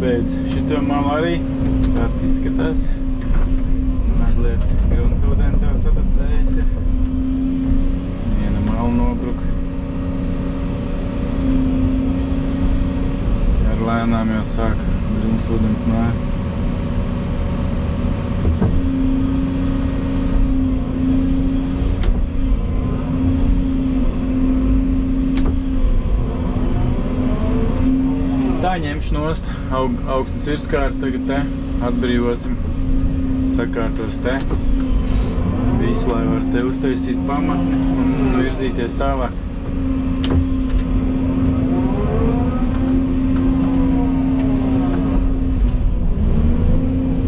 piebeidzu šito malu arī. Tāds izskatās. Mazliet gruntsūdens jau satacējis ir. Viena mala nobruka. Ar lēnām jau sāk gruntsūdens nāk. Tā ņemšu nost, augstnes virskārt tagad te, atbrīvosim, sakārtos te. Visu, lai var te uztaisīt pamatni un virzīties tālāk.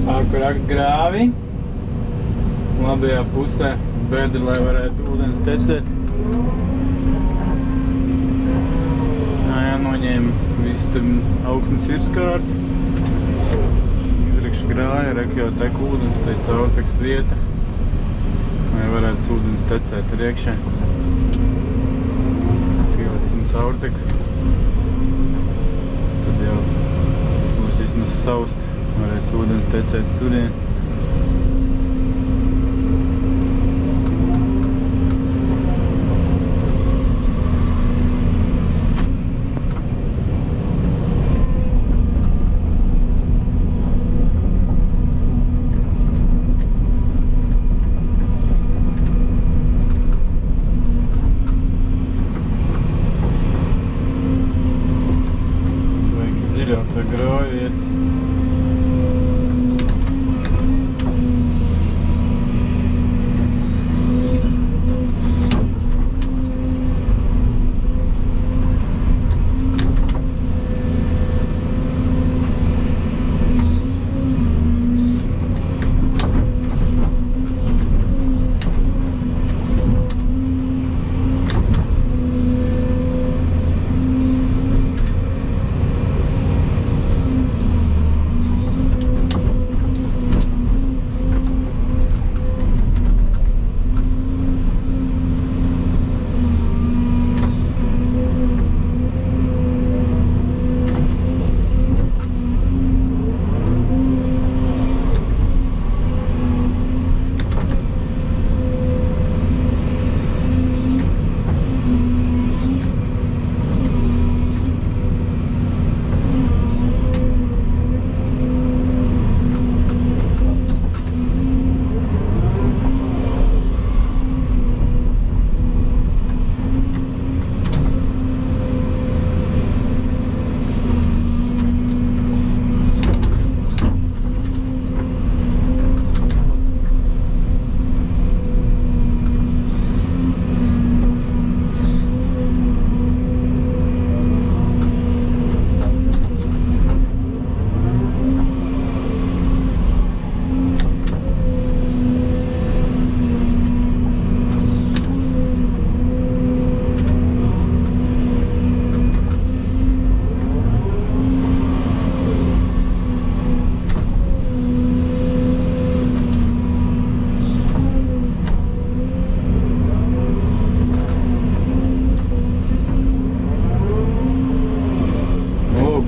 Sāku rakt grāvi, labajā pusē uz bedra, lai varētu ūdens tecēt. Noņēmu visu tur augstnes virskārti. Izrakšu grāju, reku jau tek ūdens, te caurteks vieta. Lai varētu ūdens tecēt ar iekšē. Pieliksim caurteku. Tad jau būs vismaz saust. Varēs ūdens tecēt turien.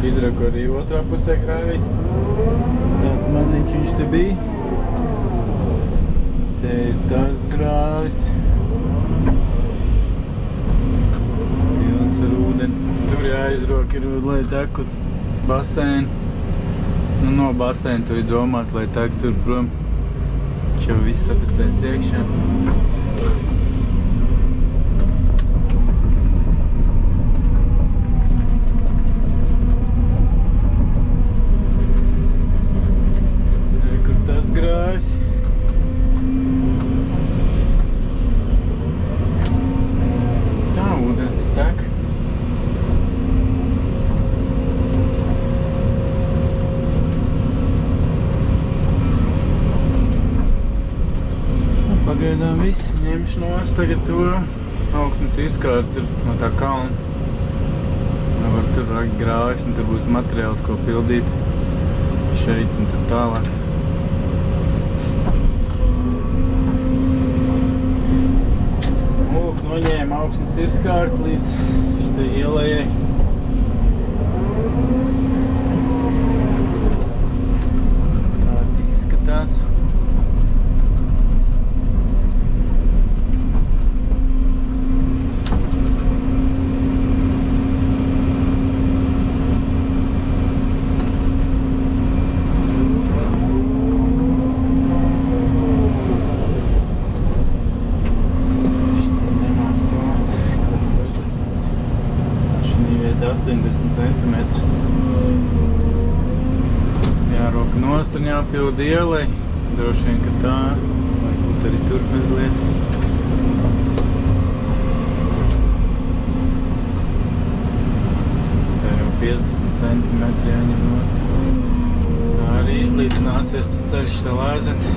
Izraku arī otrā pusē grāvīt. Tāds maziņš viņš te bija. Te ir tas grāvis. Pilns ar ūdeni. Tur jāizrok ir, lai tek uz basēnu. Nu, no basēna tur ir domāts, lai tek tur prom. Viņš jau viss satecēs iekšā. Tā, ūdens te tek. Pagaidām viss ņemšu nost tagad to augstnes virskārti no tā kalna. Var tur rakt grāvis un tur būs materiāls, ko pildīt šeit un tur tālāk. Noņēma augstnes virskārti līdz šitai ielējai. šeit 80 cm. Jāroka nost un jāpild ielai. Droši vien, ka tā, varbūt arī tur mazliet. Tā jau 50 cm jāņem nost. Tā arī izlīdzināsies tas ceļš tā lēzets.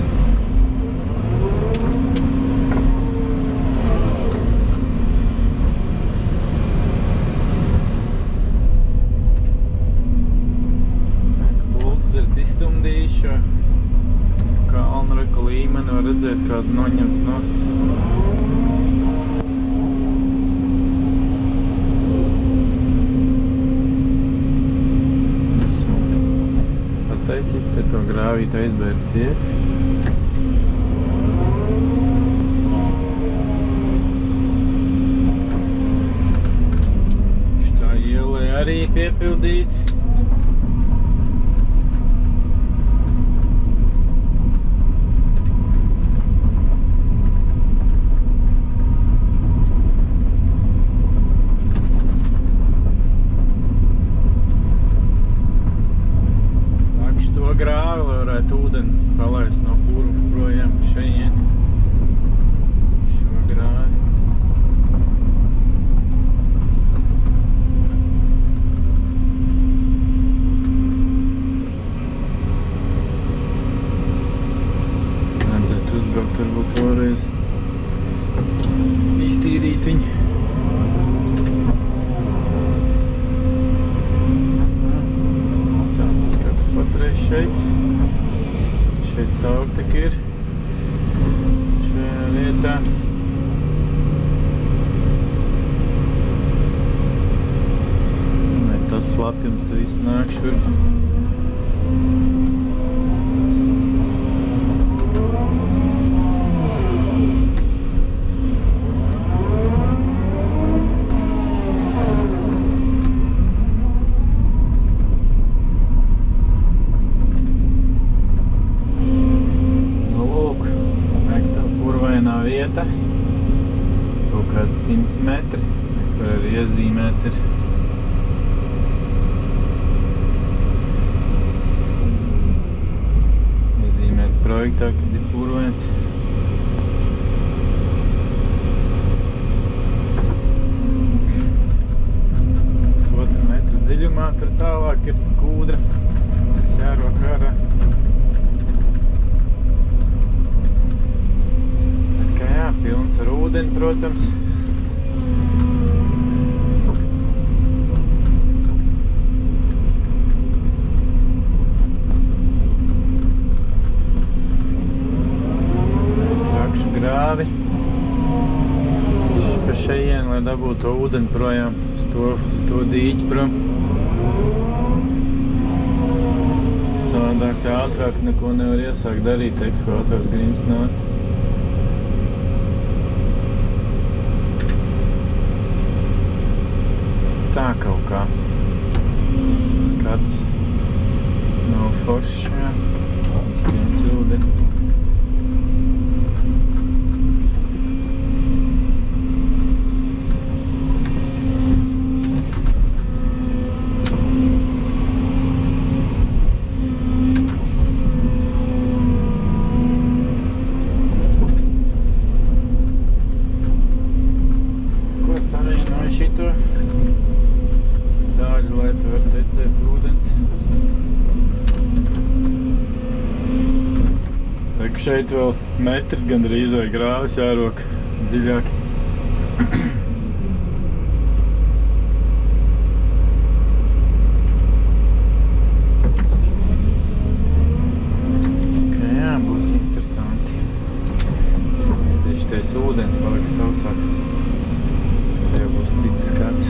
Iztumdīšu kalnu reku līmeni, var redzēt, kādu noņemts nost. Sataisīts, te to grāvīt aizbērts iet. Šitā ielai arī piepildīt. Grāvi, lai varētu ūdeni palaist no purva projām šeit. Šo grāvi. Vajadzētu uzbraukt varbūt vēlreiz. Iztīrīt viņu. Patreiz šeit. Šeit caur tik ir. Šajā vietā. Vai tāds slapjums te viss nāk šurp. Vieta, kaut kāds 100 metri, kur arī iezīmēts ir. Iezīmēts projektā, kad ir purvens. Pusotru metru dziļumā, tur tālāk ir kūdra, kas jārok ārā. Pilns ar ūdeni, protams. Es rakšu grāvi pa šejienu, lai dabūtu to ūdeni projām uz to dīķi prom. Savādāk tā ātrāk neko nevar iesākt darīt, ekskavators grims nost. Tā kaut kā. Skats nav foršs, jā. Tāds pilns ūdeni. Ko savienoju šito daļu, lai tu var tecēt ūdens. Reku šeit vēl metrs gandrīz vai grāvis jārok dziļāk. Jā, būs interesanti. Aizdieši tais ūdens paliks sausāks. Tad jau būs cits skats.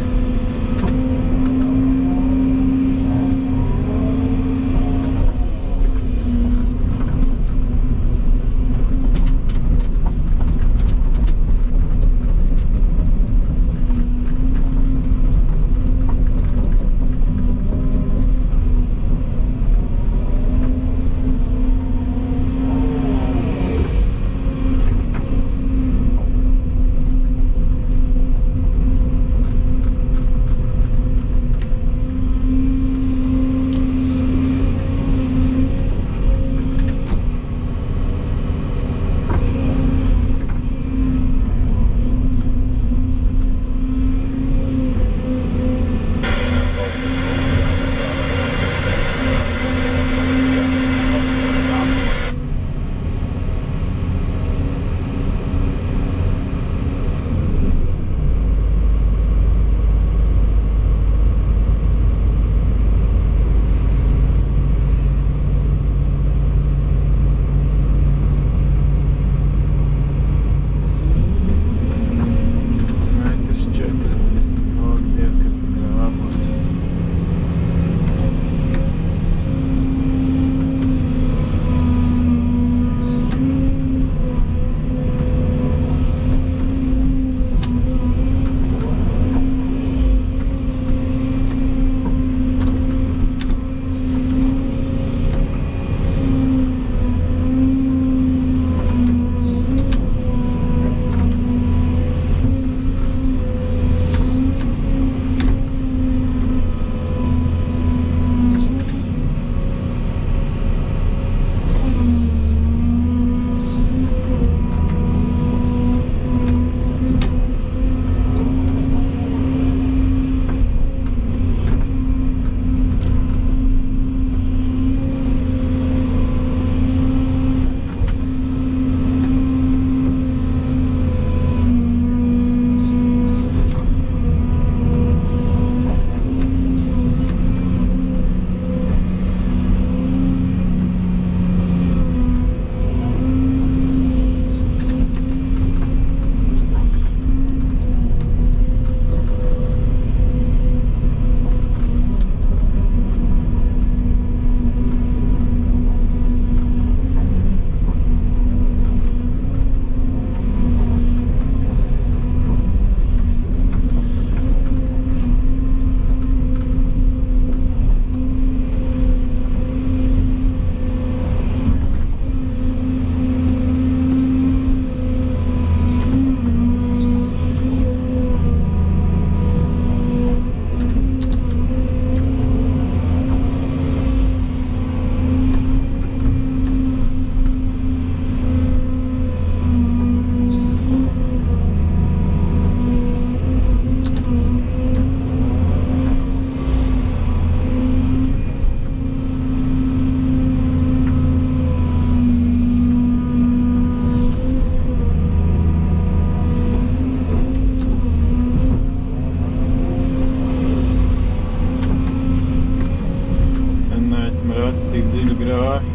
grāvi.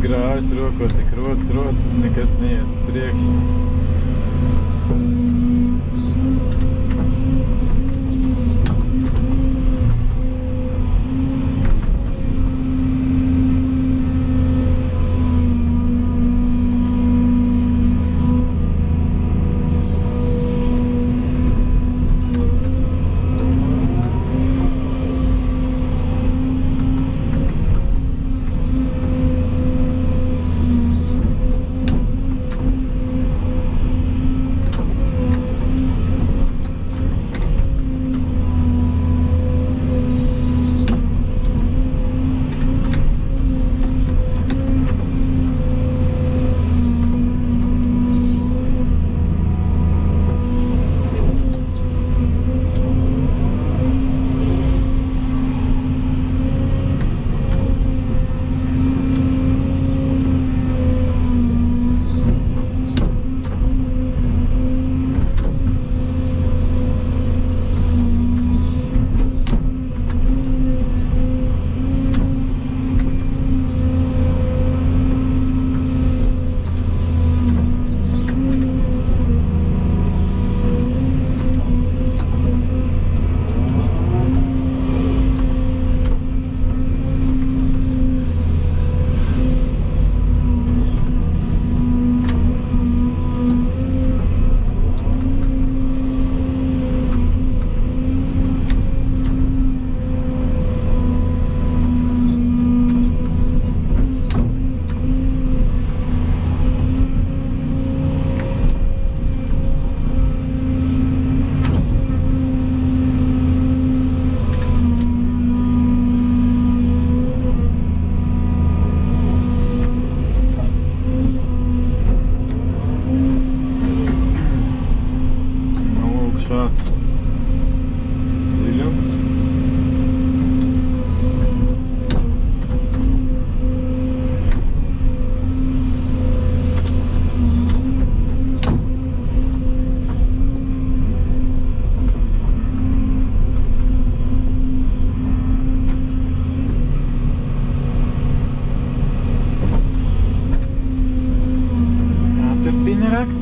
Grāvis roko, tik rodas, nekas neiet uz priekšu.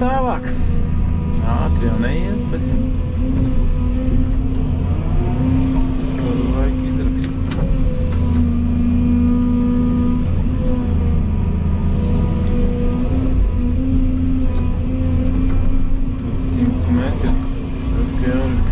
Tālāk. Ātri jau neies, bet es kādu laiku izrakstu. 100 metri. Tas, ka jāliek.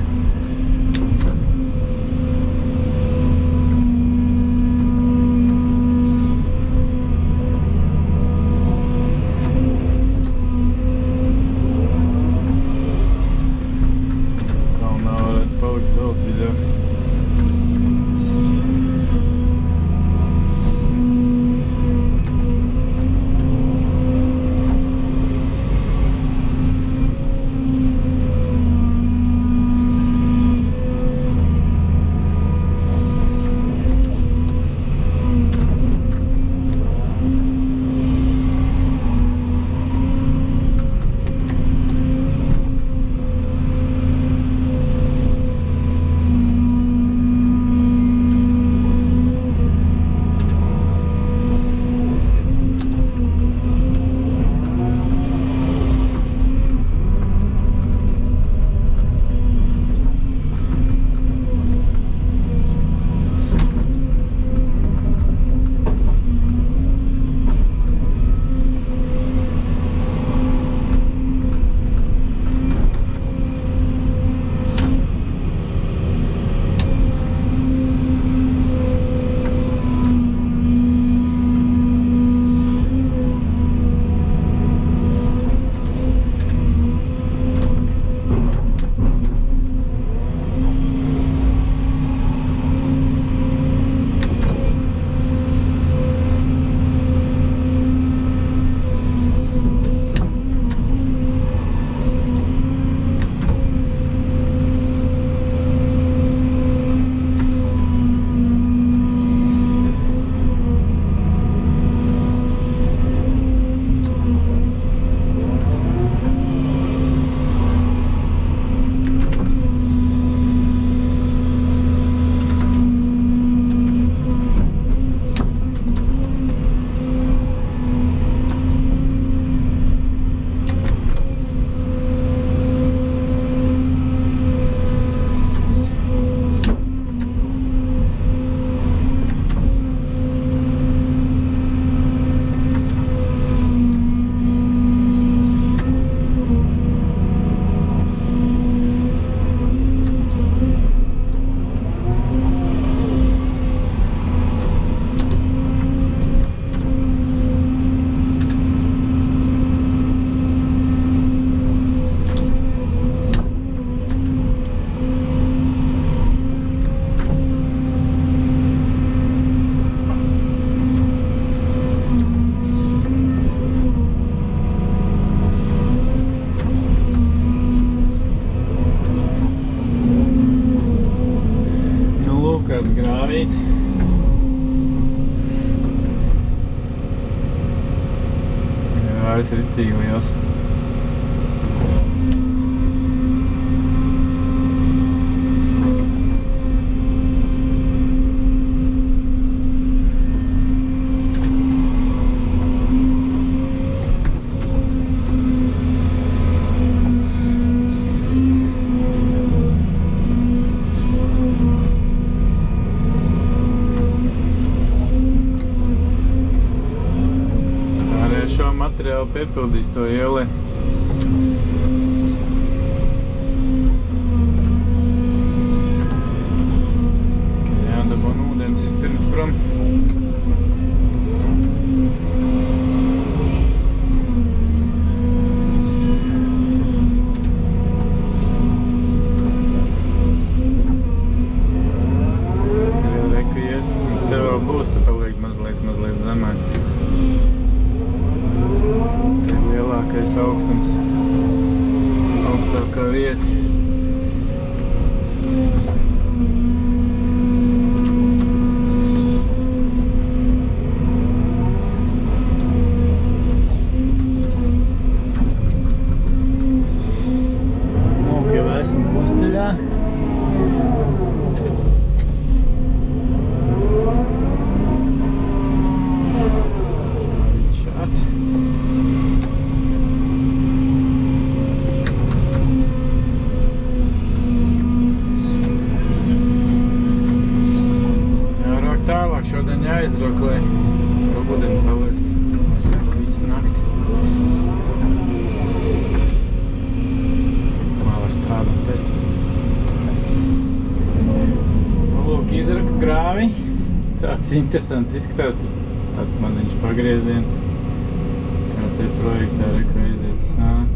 grāvis ritīgi liels. Materiāli piepildīs to ieli. Tikai jādabon ūdens vispirms prom. Tur jau reku ies, tev vēl būs, te paliek mazliet zemāk. Lielākais augstums, augstākā vieta. Lūk, jau esmu pusceļā. Šāds. Tālāk šodien jāizrok, lai ūdeni palaist. Sāk visu nakti. Vēl var strādāt pēc tam. Lūk, izraku grāvi. Tāds interesants izskatās. Tāds maziņš pagrieziens. Kā te projektā reka aiziet snāk.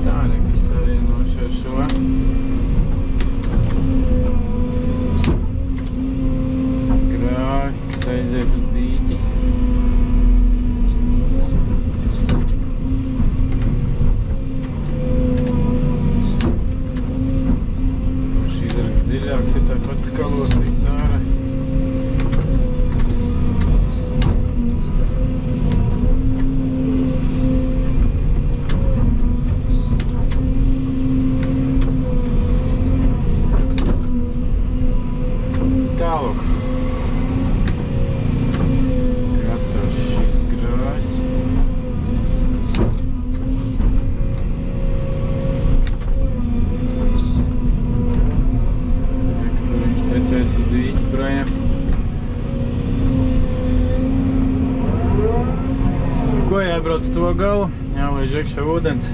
Tā reka savienošu ar šo. Kas aiziet uz dīķi. Kurš izrakt dziļāk, te tāpat skalos visu ārā. Tālāk. Ko jābrauc to galu, jālaiž iekšā ūdens,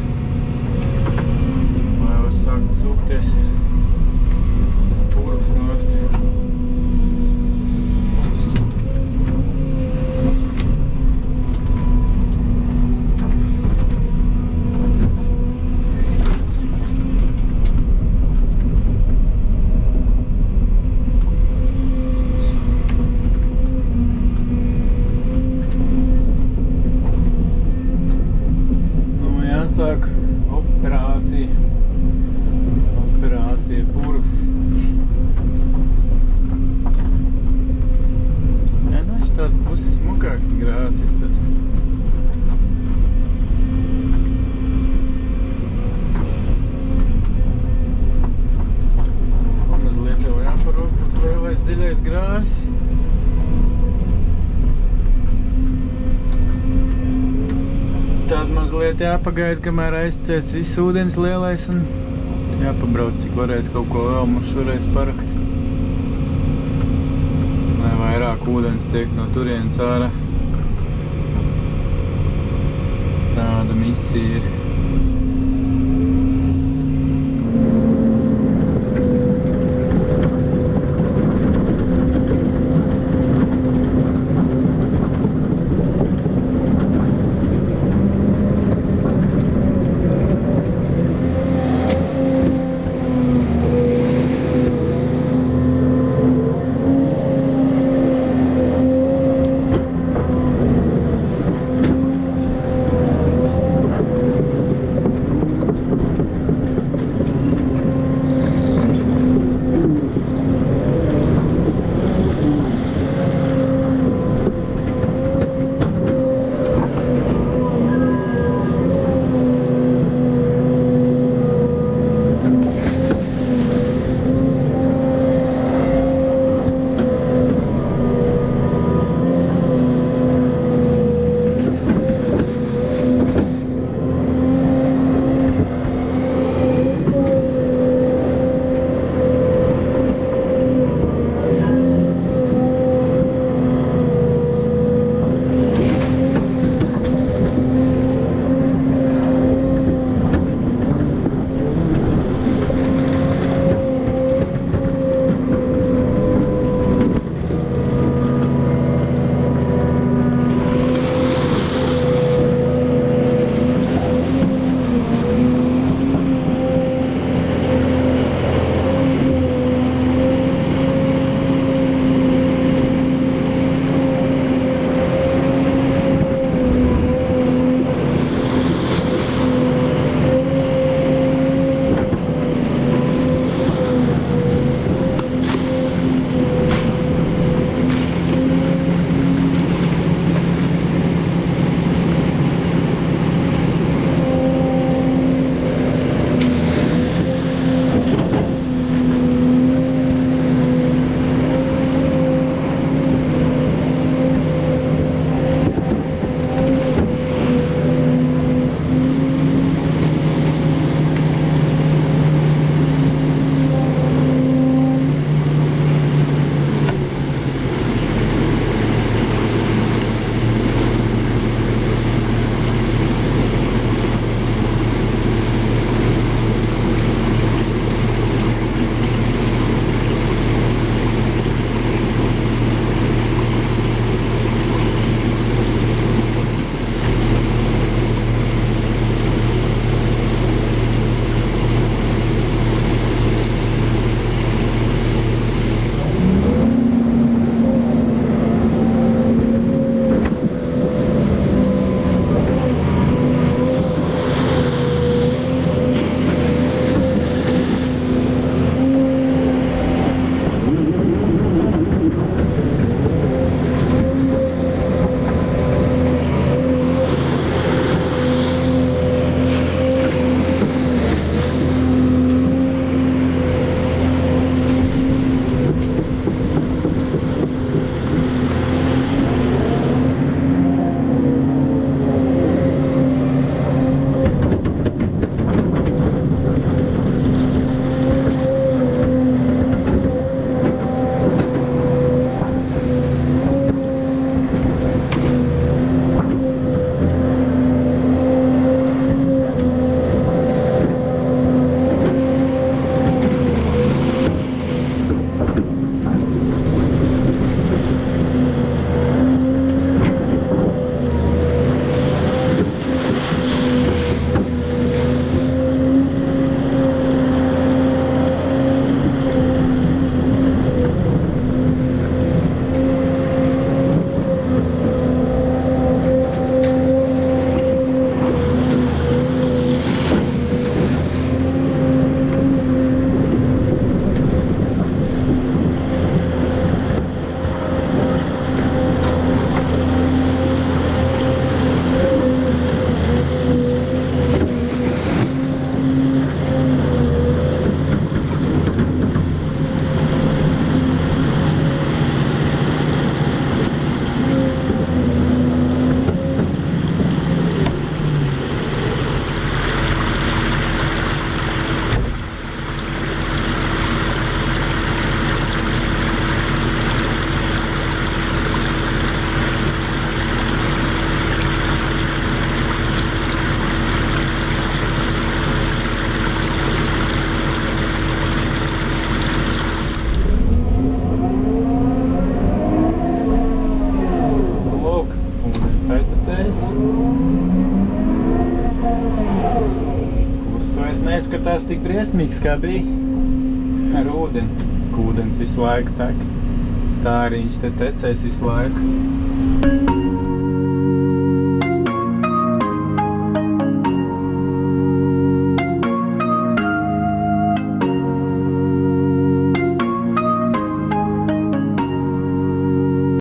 lai var sākt sūkties tas purvs nost. Sāk operācija purvs. Nu šitās būs smukāks grāsis tas. Mazliet jau jāparūk uz lielais dziļais grāvis. Tad mazliet jāpagaida, kamēr aizcēts viss ūdens lielais un jāpabrauc, cik varēs kaut ko vēl mums šoreiz parakt. Lai vairāk ūdens tiek no turienes ārā. Tāda misija ir. izskatās tik briesmīgs, kā bija ar ūdeni. Ūdens visu laiku tek. Tā arī viņš te tecēs visu laiku.